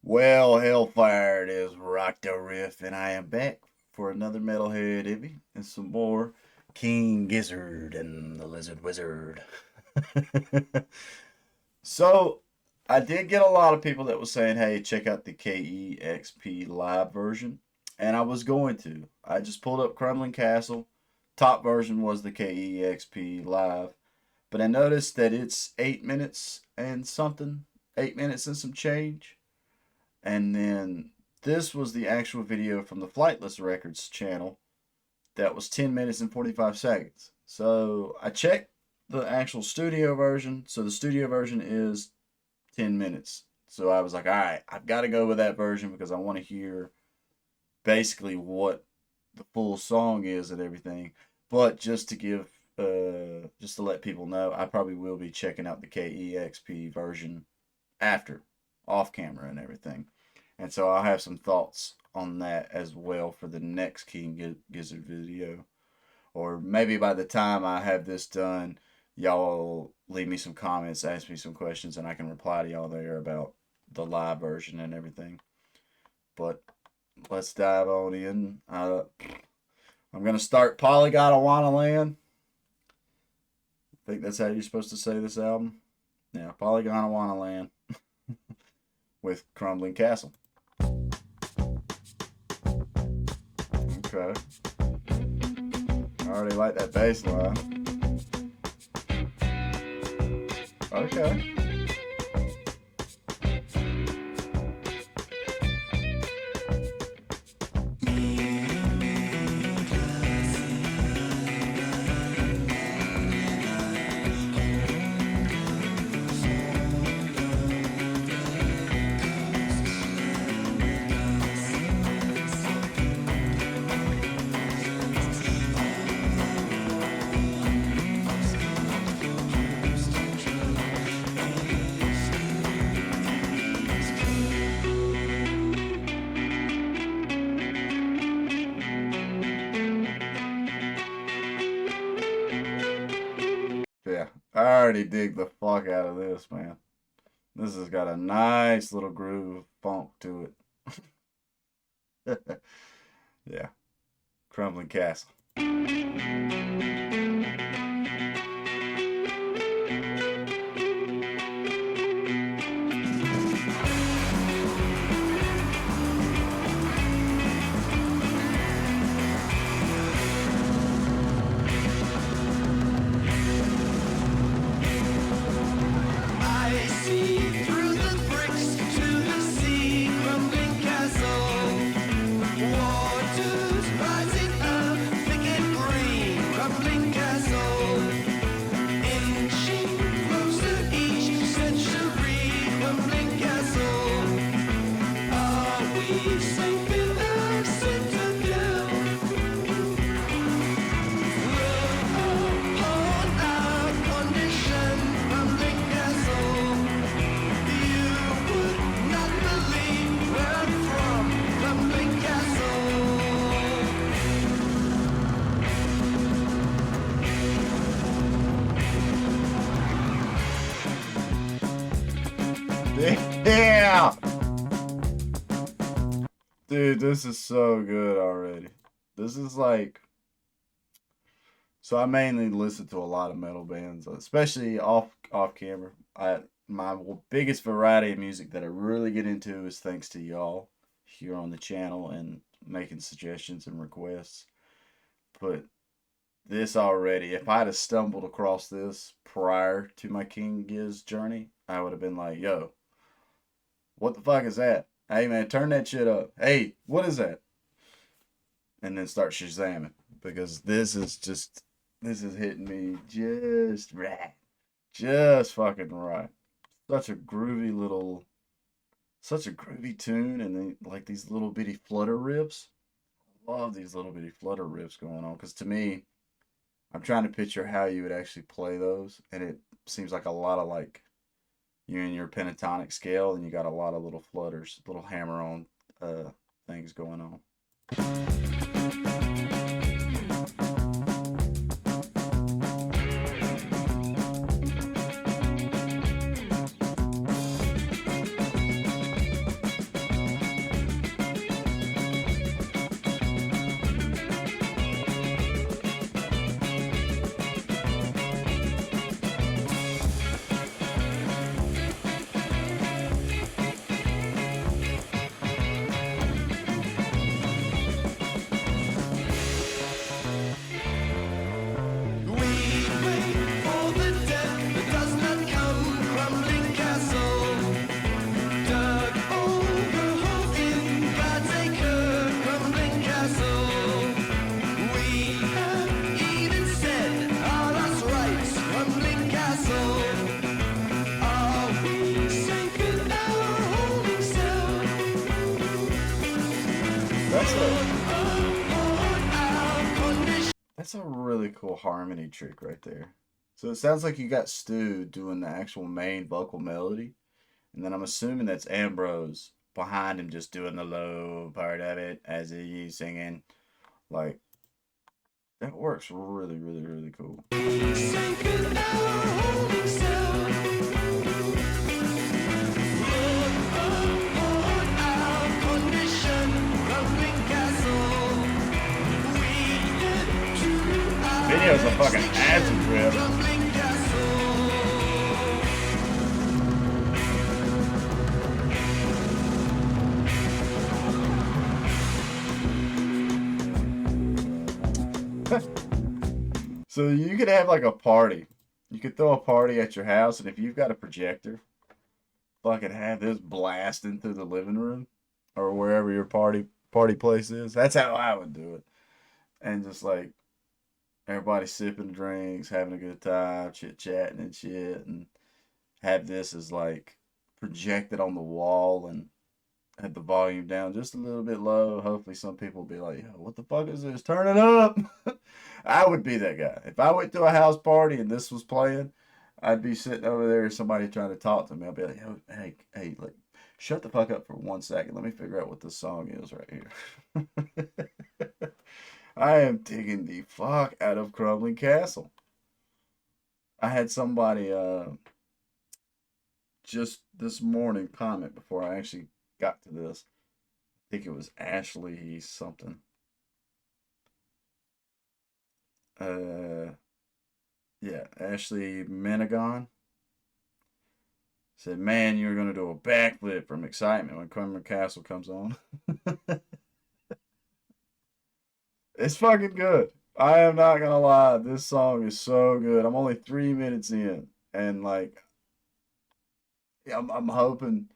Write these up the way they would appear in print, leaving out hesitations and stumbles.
Well, hellfire, it is RockdaRiff, and I am back for another Metalhead Envy and some more King Gizzard and the Lizard Wizard. So, I did get a lot of people that was saying, hey, check out the KEXP live version, and I was going to. I just pulled up Crumbling Castle. Top version was the KEXP live, but I noticed that it's 8 minutes and something, 8 minutes and some change. And then this was the actual video from the Flightless Records channel that was 10 minutes and 45 seconds. So I checked the actual studio version. So the studio version is 10 minutes. So I was like, all right, I've got to go with that version because I want to hear basically what the full song is and everything. But just to give, just to let people know, I probably will be checking out the KEXP version after, off camera and everything. And so I'll have some thoughts on that as well for the next King Gizzard video. Or maybe by the time I have this done, y'all leave me some comments, ask me some questions, and I can reply to y'all there about the live version and everything. But let's dive on in. I'm going to start Polygon Land. I think that's how you're supposed to say this album. Yeah, Polygon Land with Crumbling Castle. Okay. I already like that bass line. Okay. Yeah, I already dig the fuck out of this, man. This has got a nice little groove funk to it. Yeah, Crumbling Castle. Yeah! Dude, this is so good already. This is like... So I mainly listen to a lot of metal bands, especially off camera. My biggest variety of music that I really get into is thanks to y'all here on the channel and making suggestions and requests. But this already, if I'd have stumbled across this prior to my King Giz journey, I would have been like, yo, what the fuck is that? Hey man, turn that shit up. Hey, what is that? And then start shazamming. Because this is hitting me just right. Just fucking right. Such a groovy tune, and then like these little bitty flutter riffs. I love these little bitty flutter riffs going on, because to me, I'm trying to picture how you would actually play those, and it seems like a lot of like you're in your pentatonic scale and you got a lot of little flutters, little hammer-on things going on. That's a really cool harmony trick right there. So it sounds like you got Stu doing the actual main vocal melody, and then I'm assuming that's Ambrose behind him just doing the low part of it as he's singing. Like, that works really, really, really cool. Video's a fucking acid trip. So you could have like a party. You could throw a party at your house, and if you've got a projector, fucking have this blasting through the living room or wherever your party place is. That's how I would do it. And just like everybody sipping drinks, having a good time, chit chatting and shit, and have this as like projected on the wall and have the volume down just a little bit low. Hopefully some people will be like, yo, what the fuck is this? Turn it up. I would be that guy. If I went to a house party and this was playing, I'd be sitting over there, somebody trying to talk to me. I'd be like, yo, hey, like, shut the fuck up for 1 second. Let me figure out what this song is right here. I am digging the fuck out of Crumbling Castle. I had somebody just this morning comment before I actually got to this. I think it was Ashley something. Yeah, Ashley Menagon said, man, you're going to do a backflip from excitement when Crumbling Castle comes on. It's fucking good. I am not going to lie. This song is so good. I'm only 3 minutes in. And, like, I'm hoping,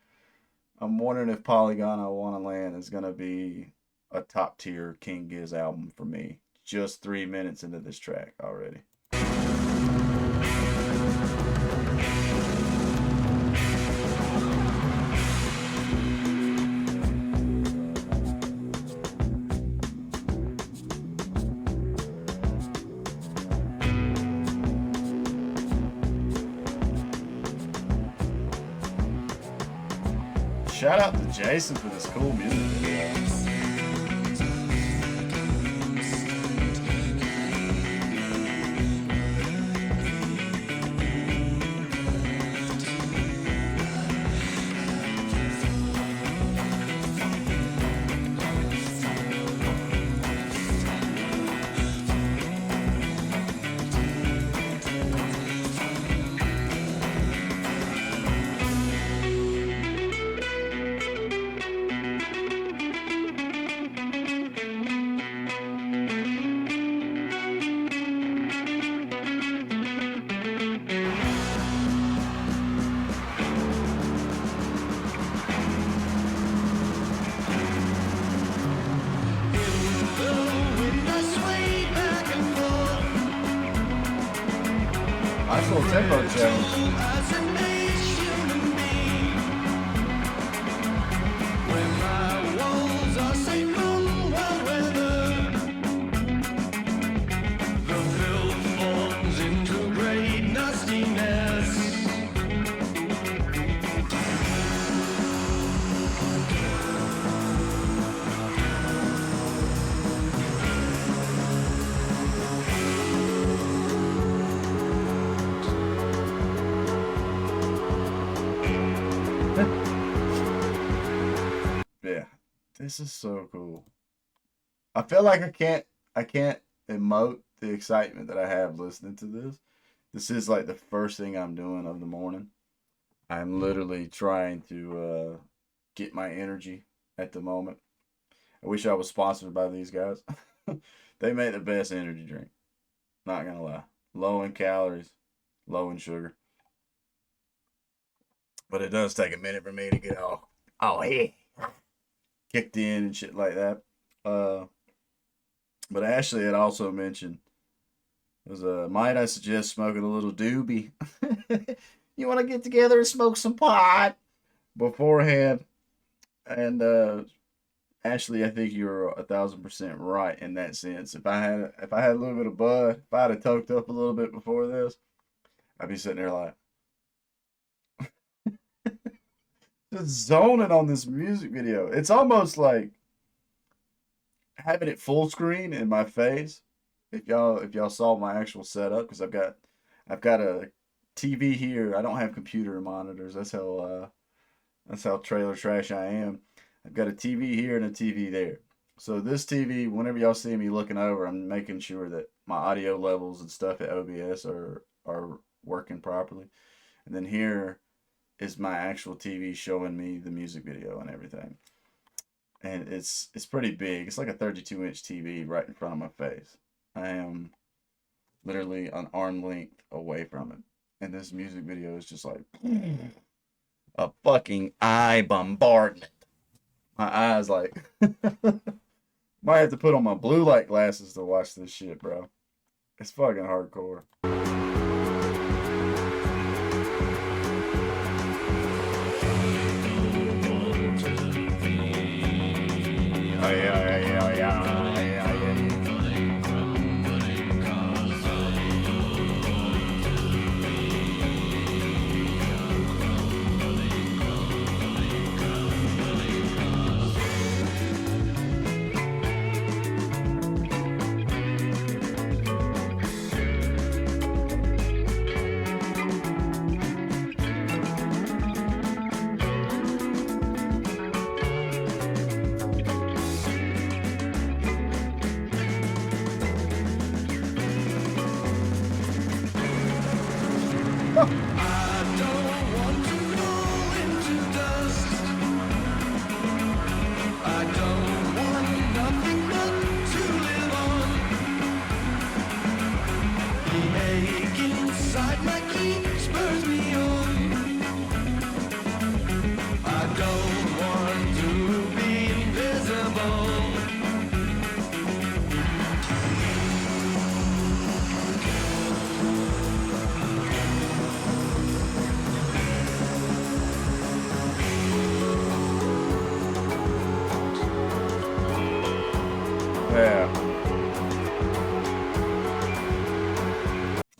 I'm wondering if Polygon I Wanna Land is going to be a top tier King Giz album for me. Just 3 minutes into this track already. Shout out to Jason for this cool music video. Nice little tempo change. Yeah, this is so cool. I feel like I can't emote the excitement that I have listening to this. This is like the first thing I'm doing of the morning. I'm literally trying to get my energy at the moment. I wish I was sponsored by these guys. They make the best energy drink. Not gonna lie. Low in calories, low in sugar. But it does take a minute for me to get all hey, kicked in and shit like that. But Ashley had also mentioned, might I suggest smoking a little doobie? You want to get together and smoke some pot beforehand? And Actually, I think you're 1,000% right in that sense. If I had a little bit of bud, if I'd have toked up a little bit before this, I'd be sitting there like just zoning on this music video. It's almost like having it full screen in my face. If y'all saw my actual setup, because I've got a TV here. I don't have computer monitors. That's how trailer trash I am. I've got a TV here and a TV there. So this TV, whenever y'all see me looking over, I'm making sure that my audio levels and stuff at OBS are working properly. And then here is my actual TV showing me the music video and everything. And it's pretty big. It's like a 32-inch TV right in front of my face. I am literally an arm length away from it. And this music video is just like a fucking eye bombardment. My eyes like might have to put on my blue light glasses to watch this shit, bro. It's fucking hardcore. Oh, yeah, yeah, yeah, yeah, yeah.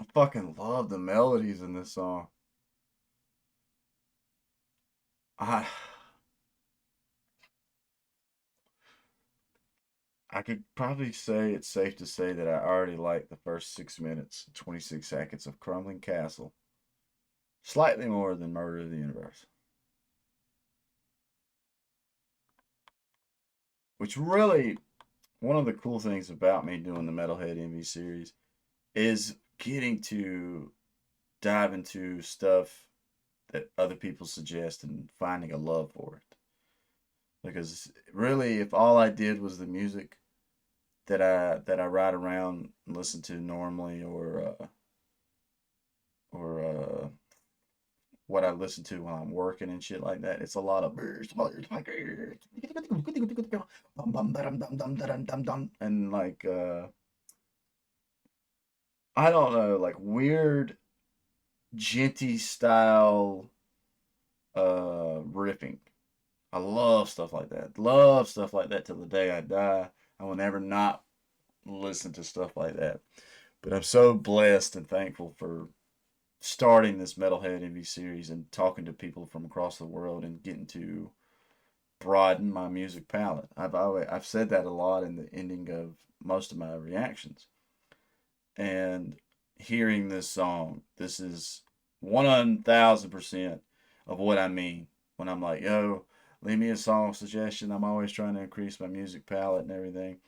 I fucking love the melodies in this song. I I could probably say it's safe to say that I already like the first 6 minutes, 26 seconds of Crumbling Castle slightly more than Murder of the Universe. Which really, one of the cool things about me doing the Metalhead Envies series is getting to dive into stuff that other people suggest and finding a love for it. Because really, if all I did was the music that I ride around and listen to normally, or what I listen to when I'm working and shit like that, it's a lot of and like I don't know, like weird djenty style riffing. I love stuff like that. Love stuff like that till the day I die. I will never not listen to stuff like that. But I'm so blessed and thankful for starting this Metalhead Envy series and talking to people from across the world and getting to broaden my music palette. I've said that a lot in the ending of most of my reactions. And hearing this song, this is 1,000% of what I mean when I'm like, yo, leave me a song suggestion. I'm always trying to increase my music palette and everything.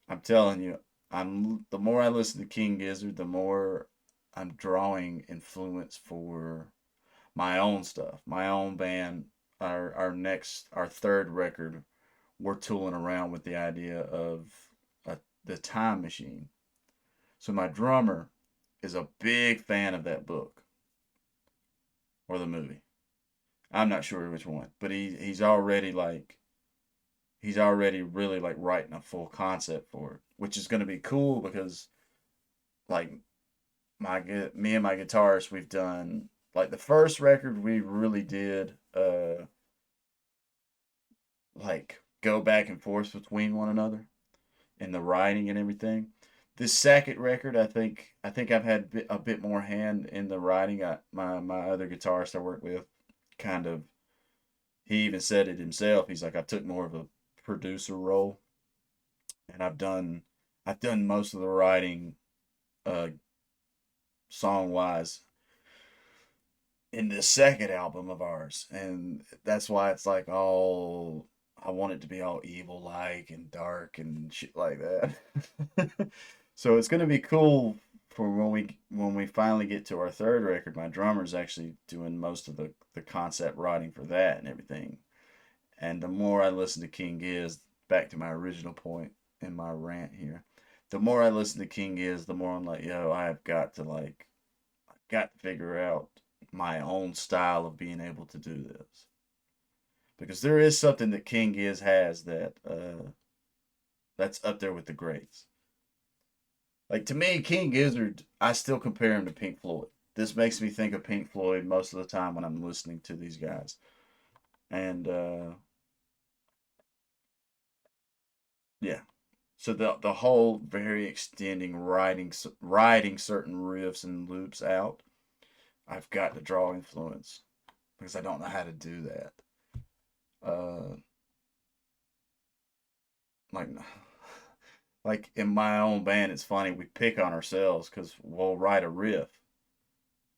I'm telling you, the more I listen to King Gizzard, the more I'm drawing influence for my own stuff, my own band. Our third record, we're tooling around with the idea of the time machine. So my drummer is a big fan of that book or the movie. I'm not sure which one, but he's already really like writing a full concept for it, which is going to be cool because like me and my guitarist, we've done like the first record we really did like go back and forth between one another in the writing and everything. This second record, I think I've had a bit more hand in the writing. My other guitarist I work with, kind of, he even said it himself. He's like, I took more of a producer role, and I've done most of the writing, uh, song wise, in the second album of ours, and that's why it's like all, I want it to be all evil like and dark and shit like that. So it's gonna be cool for when we finally get to our third record. My drummer's actually doing most of the concept writing for that and everything. And the more I listen to King Giz, back to my original point in my rant here, the more I listen to King Giz, the more I'm like, yo, I've got to figure out my own style of being able to do this, because there is something that King Giz has that's up there with the greats. Like, to me, King Gizzard, I still compare him to Pink Floyd. This makes me think of Pink Floyd most of the time when I'm listening to these guys. And yeah, so the whole very extending writing certain riffs and loops out, I've got to draw influence because I don't know how to do that. Uh, like like in my own band, it's funny, we pick on ourselves because we'll write a riff,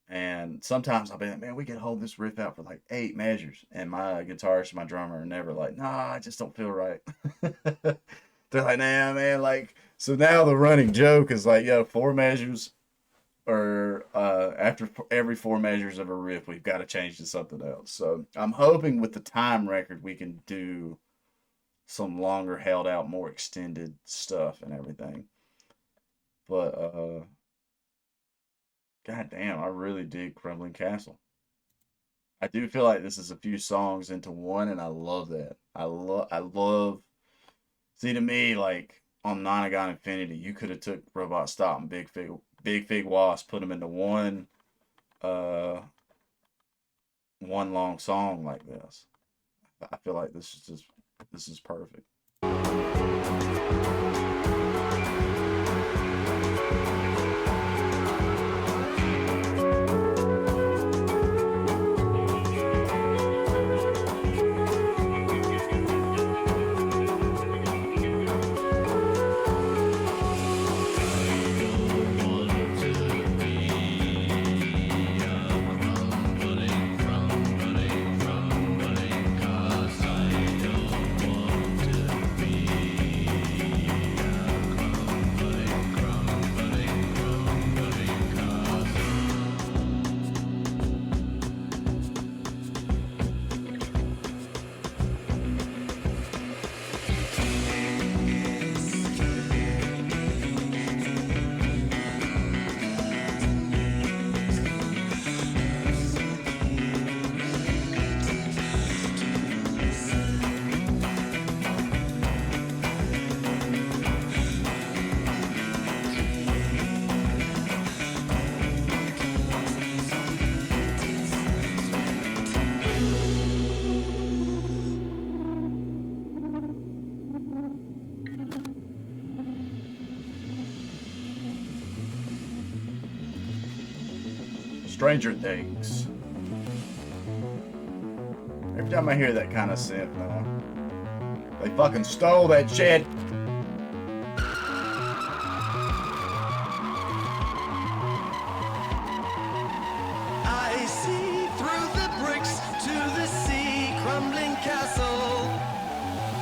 and sometimes I'll be like, man, we could hold this riff out for like 8 measures, and my guitarist and my drummer are never like, nah, I just don't feel right. They're like, nah, man, like, so now the running joke is like, yo, 4 measures, or after every 4 measures of a riff, we've got to change to something else. So I'm hoping with the time record we can do some longer held out, more extended stuff and everything. But god damn, I really dig Crumbling Castle. I do feel like this is a few songs into one, and I love that. I love. See, to me, like on Nonagon Infinity, you could have took Robot Stop and Big Fig Wasp, put them into uh one long song like this. I feel like this is perfect. Stranger Things. Every time I hear that kind of synth now, they fucking stole that shit. I see through the bricks to the sea, crumbling castle,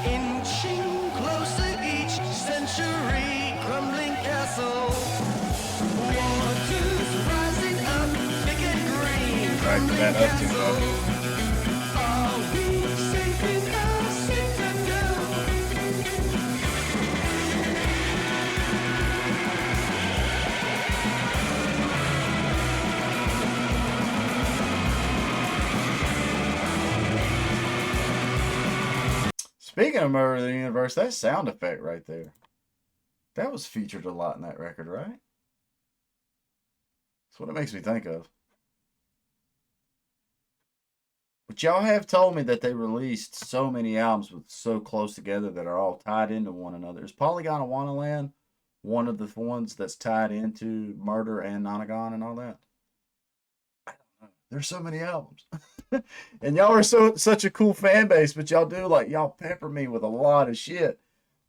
inching closer each century, crumbling castle. Waters rising up, big and green, Back to that up to are we safe in our citadel? Speaking of Murder of the Universe, that sound effect right there, that was featured a lot in that record, right? That's what it makes me think of. But y'all have told me that they released so many albums with so close together that are all tied into one another. Is Polygon of Wonderland one of the ones that's tied into Murder and Nonagon and all that? There's so many albums. And y'all are such a cool fan base, but y'all do like y'all pepper me with a lot of shit.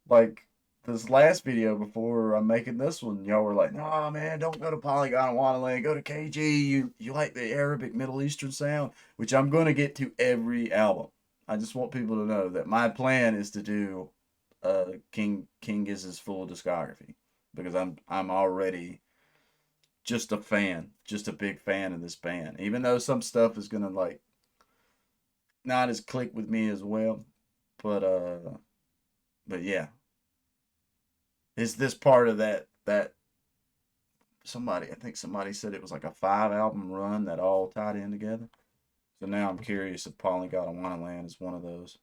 Like this last video before I'm making this one, y'all were like, "Nah, man, don't go to Polygon Wonderland. Go to KG. You like the Arabic Middle Eastern sound," which I'm gonna get to every album. I just want people to know that my plan is to do King Gizzard's full discography because I'm already just a fan, just a big fan of this band. Even though some stuff is gonna like not as click with me as well, but but yeah, is this part of that somebody? I think somebody said it was like a 5 album run that all tied in together. So now I'm curious if Polygon of Wonderland is one of those.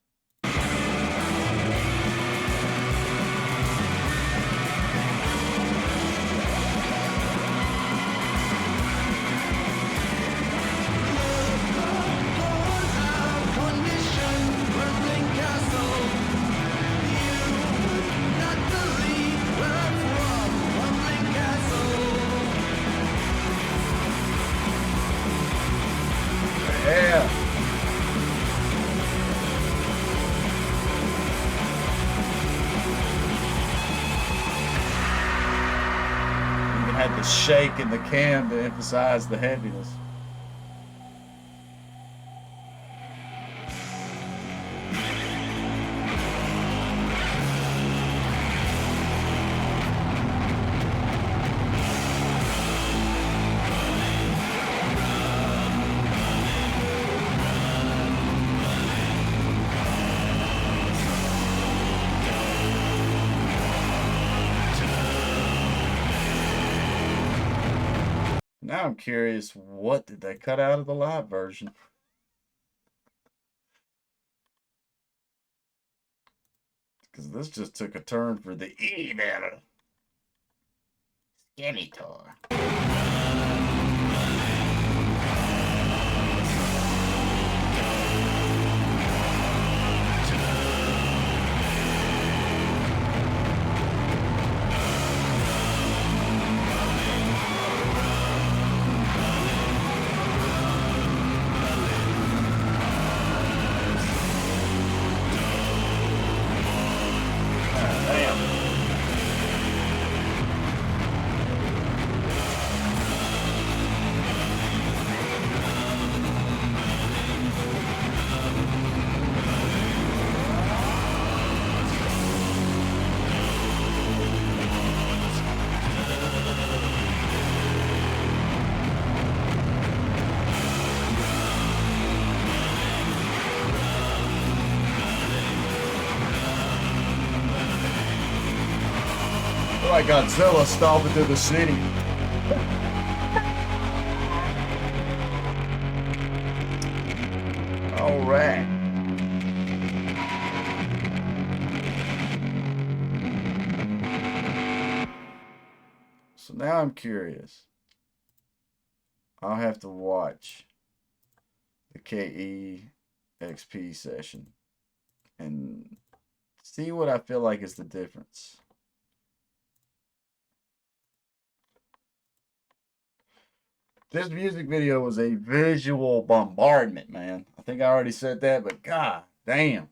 Yeah. Even had the shake in the cam to emphasize the heaviness. Now I'm curious, what did they cut out of the live version? Because this just took a turn for the evil Skeletor. Like Godzilla stomping through the city. All right. So now I'm curious. I'll have to watch the KEXP session and see what I feel like is the difference. This music video was a visual bombardment, man. I think I already said that, but god damn.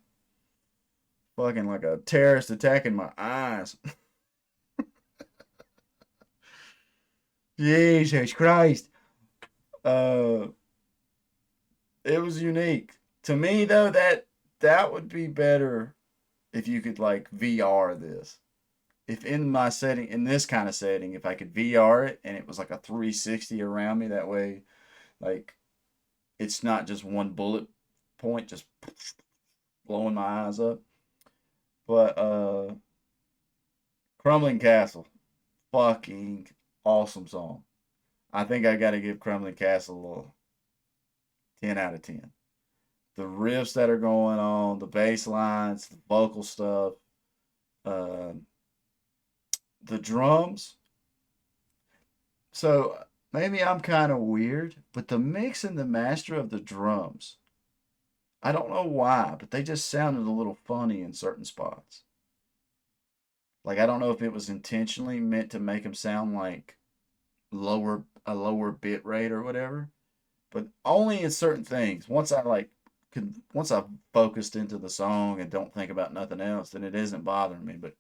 Fucking like a terrorist attacking my eyes. Jesus Christ. It was unique. To me though, that would be better if you could like VR this. If in my setting, in this kind of setting, if I could VR it and it was like a 360 around me, that way, like, it's not just one bullet point just blowing my eyes up. But Crumbling Castle, fucking awesome song. I think I got to give Crumbling Castle a 10 out of 10. The riffs that are going on, the bass lines, the vocal stuff, uh, the drums. So maybe I'm kind of weird, but the mix and the master of the drums I don't know why, but they just sounded a little funny in certain spots. Like I don't know if it was intentionally meant to make them sound like lower bit rate or whatever, but only in certain things. Once I focused into the song and don't think about nothing else, then it isn't bothering me. But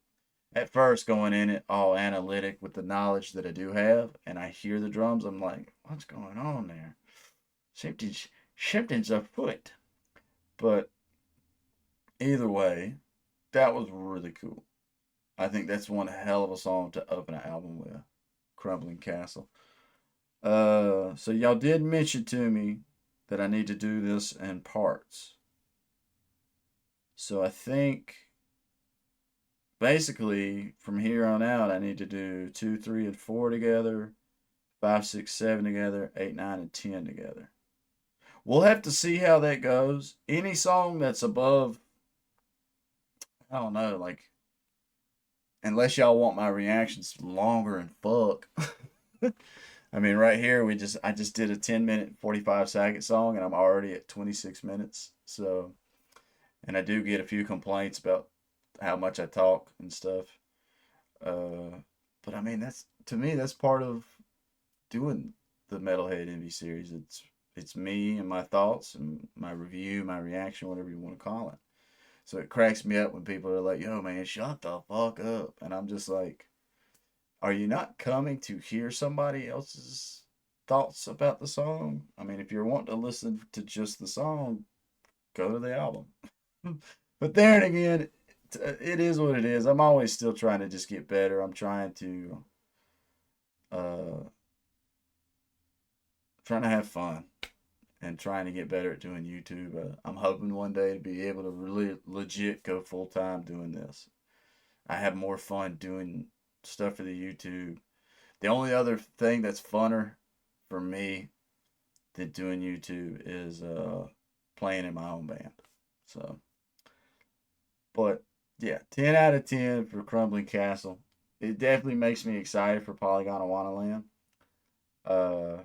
at first, going in it all analytic with the knowledge that I do have, and I hear the drums, I'm like, what's going on there? Something's afoot. But either way, that was really cool. I think that's one hell of a song to open an album with, Crumbling Castle. So y'all did mention to me that I need to do this in parts. So I think basically from here on out, I need to do 2, 3, and 4 together, 5, 6, 7 together, 8, 9, and 10 together. We'll have to see how that goes. Any song that's above, I don't know, like, unless y'all want my reactions longer and fuck. I mean, right here I just did a 10-minute 45-second song and I'm already at 26 minutes. So, and I do get a few complaints about how much I talk and stuff. Uh, but I mean, that's to me that's part of doing the Metalhead Envy series. It's me and my thoughts and my review, my reaction, whatever you want to call it. So it cracks me up when people are like, "Yo, man, shut the fuck up," and I'm just like, are you not coming to hear somebody else's thoughts about the song? I mean, if you're wanting to listen to just the song, go to the album. But then again, it is what it is. I'm always still trying to just get better. I'm uh, trying to have fun and trying to get better at doing YouTube. I'm hoping one day to be able to really legit go full time doing this. I have more fun doing stuff for the YouTube. The only other thing that's funner for me than doing YouTube is playing in my own band. So, but yeah, 10 out of 10 for Crumbling Castle. It definitely makes me excited for Polygon Awana Land. Uh,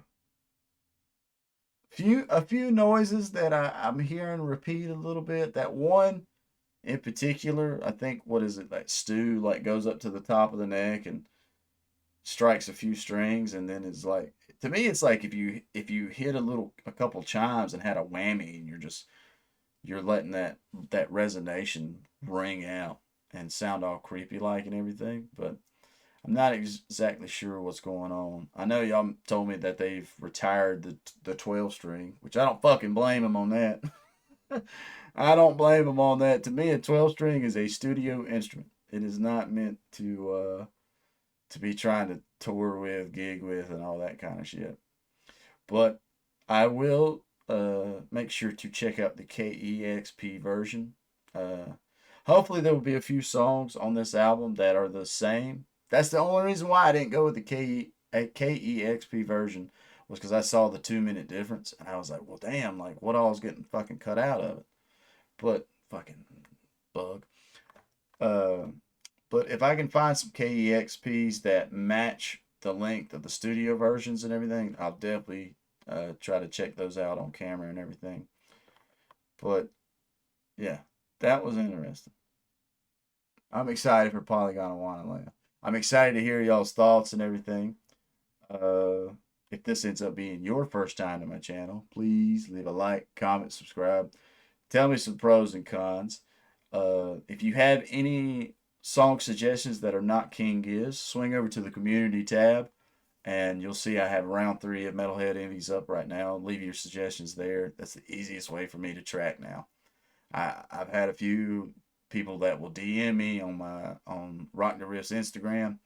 a few noises that I'm hearing repeat a little bit. That one in particular, I think what is it? That stew like goes up to the top of the neck and strikes a few strings, and then it's like to me it's like if you hit a couple chimes and had a whammy, and you're letting that resonation ring out and sound all creepy like and everything. But I'm not exactly sure what's going on. I know y'all told me that they've retired the 12 string, which I don't fucking blame them on that. I don't blame them on that. To me, a 12 string is a studio instrument. It is not meant to be trying to tour with, gig with, and all that kind of shit. But I will make sure to check out the KEXP version. Uh, Hopefully, there will be a few songs on this album that are the same. That's the only reason why I didn't go with the KEXP version was because I saw the 2 minute difference and I was like, well, damn, like what all's getting fucking cut out of it? But fucking bug. Uh, but if I can find some KEXPs that match the length of the studio versions and everything, I'll definitely try to check those out on camera and everything. But yeah, that was interesting. I'm excited for Polygon and Wonderland. I'm excited to hear y'all's thoughts and everything. Uh, if this ends up being your first time to my channel, please leave a like, comment, subscribe. Tell me some pros and cons. If you have any song suggestions that are not King Giz, swing over to the community tab and you'll see I have round 3 of Metalhead Envies up right now. Leave your suggestions there. That's the easiest way for me to track now. I've had a few people that will DM me on RockdaRiff's Instagram,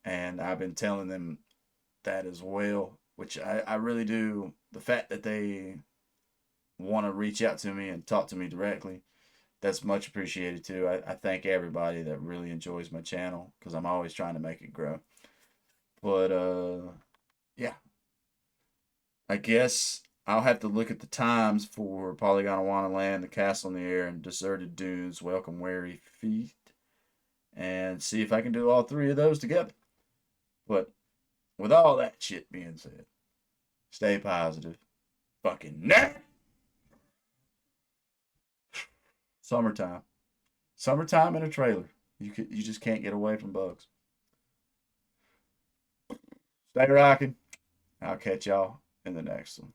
and I've been telling them that as well, which I really do. The fact that they want to reach out to me and talk to me directly, that's much appreciated too. I thank everybody that really enjoys my channel because I'm always trying to make it grow. But yeah, I guess I'll have to look at the times for Polygon Awana Land, The Castle in the Air, and Deserted Dunes, Welcome Weary Feet, and see if I can do all 3 of those together. But with all that shit being said, stay positive. Fucking nerd. Summertime. Summertime in a trailer. You just can't get away from bugs. Stay rocking. I'll catch y'all in the next one.